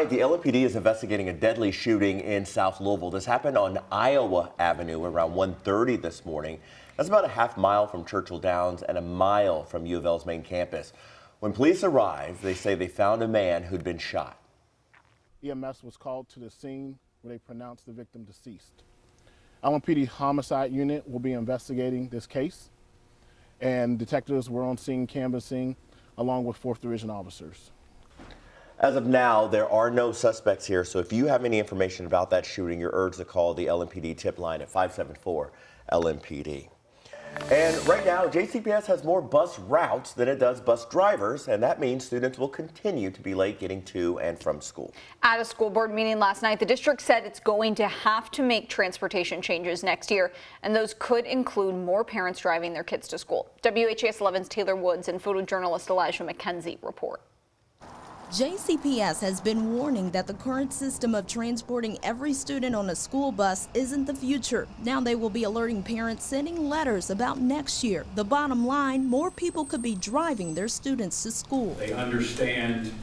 Tonight, the LAPD is investigating a deadly shooting in South Louisville. This happened on Iowa Avenue around 1:30 this morning. That's about a half mile from Churchill Downs and a mile from U of L's main campus. When police arrived, they say they found a man who'd been shot. EMS was called to the scene where they pronounced the victim deceased. LAPD homicide unit will be investigating this case, and detectives were on scene canvassing along with 4th Division officers. As of now, there are no suspects here, so if you have any information about that shooting, you're urged to call the LMPD tip line at 574-LMPD. And right now, JCPS has more bus routes than it does bus drivers, and that means students will continue to be late getting to and from school. At a school board meeting last night, the district said it's going to have to make transportation changes next year, and those could include more parents driving their kids to school. WHAS11's Taylor Woods and photojournalist Elijah McKenzie report. JCPS has been warning that the current system of transporting every student on a school bus isn't the future. Now they will be alerting parents, sending letters about next year. The bottom line, more people could be driving their students to school. They understand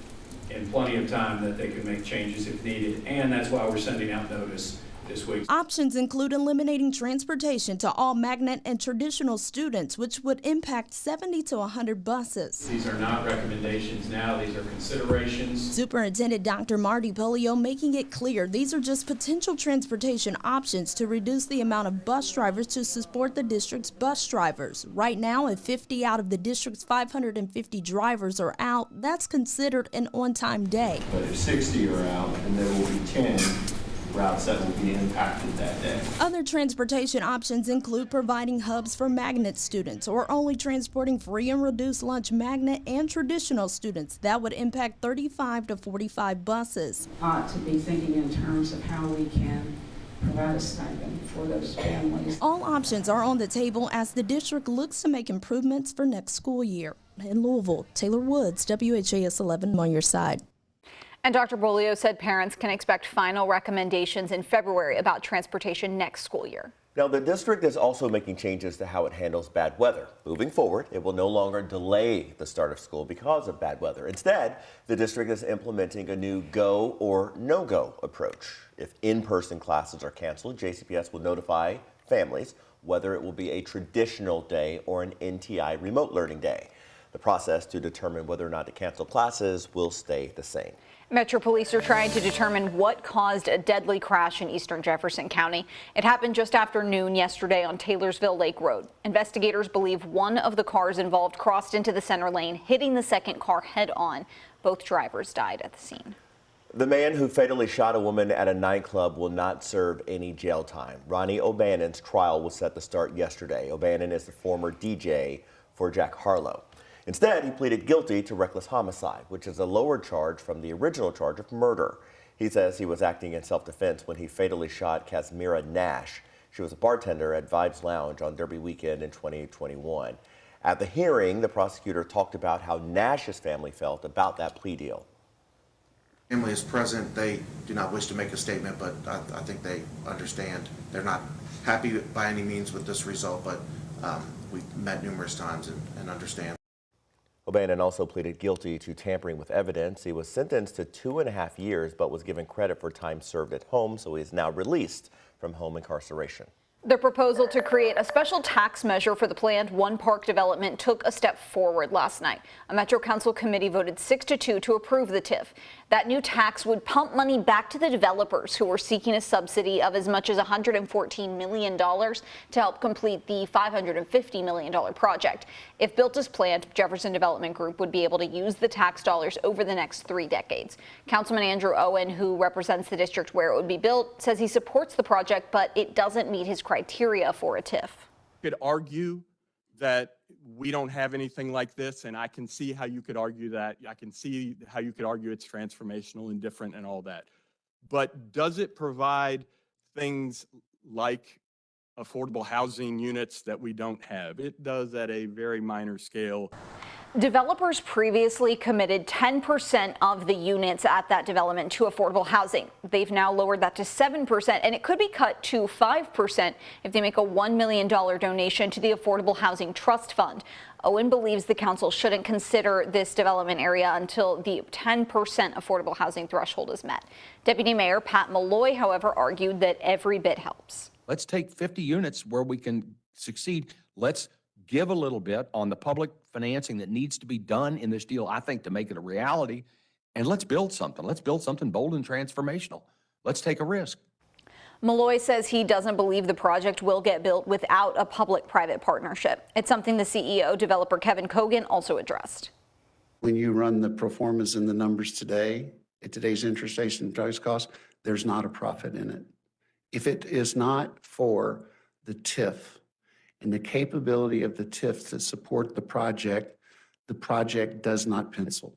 in plenty of time that they can make changes if needed, and that's why we're sending out notice this week. Options include eliminating transportation to all magnet and traditional students, which would impact 70 to 100 buses. These are not recommendations now, these are considerations. Superintendent Dr. Marty Polio making it clear these are just potential transportation options to reduce the amount of bus drivers to support the district's bus drivers. Right now, if 50 out of the district's 550 drivers are out, that's considered an on-time day. But if 60 are out, then there will be 10 routes that will be impacted that day. Other transportation options include providing hubs for magnet students or only transporting free and reduced lunch magnet and traditional students. That would impact 35 to 45 buses. Ought to be thinking in terms of how we can provide a stipend for those families. All options are on the table as the district looks to make improvements for next school year. In Louisville, Taylor Woods, WHAS 11 on your side. And Dr. Bolio said parents can expect final recommendations in February about transportation next school year. Now, the district is also making changes to how it handles bad weather. Moving forward, it will no longer delay the start of school because of bad weather. Instead, the district is implementing a new go or no-go approach. If in-person classes are canceled, JCPS will notify families whether it will be a traditional day or an NTI remote learning day. The process to determine whether or not to cancel classes will stay the same. Metro Police are trying to determine what caused a deadly crash in eastern Jefferson County. It happened just after noon yesterday on Taylorsville Lake Road. Investigators believe one of the cars involved crossed into the center lane, hitting the second car head on. Both drivers died at the scene. The man who fatally shot a woman at a nightclub will not serve any jail time. Ronnie OBrien's trial was set to start yesterday. O'Bannon is the former DJ for Jack Harlow. Instead, he pleaded guilty to reckless homicide, which is a lower charge from the original charge of murder. He says he was acting in self-defense when he fatally shot Casmira Nash. She was a bartender at Vibes Lounge on Derby weekend in 2021. At the hearing, the prosecutor talked about how Nash's family felt about that plea deal. Family is present. They do not wish to make a statement, but I think they understand. They're not happy by any means with this result, but we've met numerous times and understand. O'Bannon also pleaded guilty to tampering with evidence. He was sentenced to 2.5 years, but was given credit for time served at home, so he is now released from home incarceration. The proposal to create a special tax measure for the planned One Park development took a step forward last night. A Metro Council committee voted 6-2 to approve the TIF. That new tax would pump money back to the developers who were seeking a subsidy of as much as $114 million to help complete the $550 million project. If built as planned, Jefferson Development Group would be able to use the tax dollars over the next 3 decades. Councilman Andrew Owen, who represents the district where it would be built, says he supports the project, but it doesn't meet his criteria for a TIF. Could argue that we don't have anything like this, and I can see how you could argue that. I can see how you could argue it's transformational and different and all that. But does it provide things like affordable housing units that we don't have? It does at a very minor scale. Developers previously committed 10% of the units at that development to affordable housing. They've now lowered that to 7%, and it could be cut to 5% if they make a $1 million donation to the Affordable Housing Trust Fund. Owen believes the council shouldn't consider this development area until the 10% affordable housing threshold is met. Deputy Mayor Pat Malloy, however, argued that every bit helps. Let's take 50 units where we can succeed. Let's give a little bit on the public financing that needs to be done in this deal, I think, to make it a reality. And let's build something. Let's build something bold and transformational. Let's take a risk. Malloy says he doesn't believe the project will get built without a public-private partnership. It's something the CEO, developer Kevin Kogan, also addressed. When you run the pro formas and the numbers today, at today's interest rates and drugs costs, there's not a profit in it. If it is not for the TIF and the capability of the TIF to support the project does not pencil.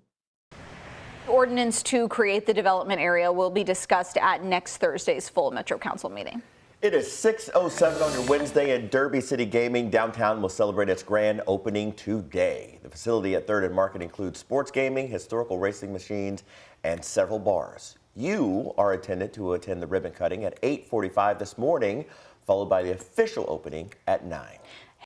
The ordinance to create the development area will be discussed at next Thursday's full Metro Council meeting. It is 6:07 on your Wednesday, and Derby City Gaming downtown will celebrate its grand opening today. The facility at 3rd and Market includes sports gaming, historical racing machines, and several bars. You are intended to attend the ribbon cutting at 8:45 this morning, followed by the official opening at 9.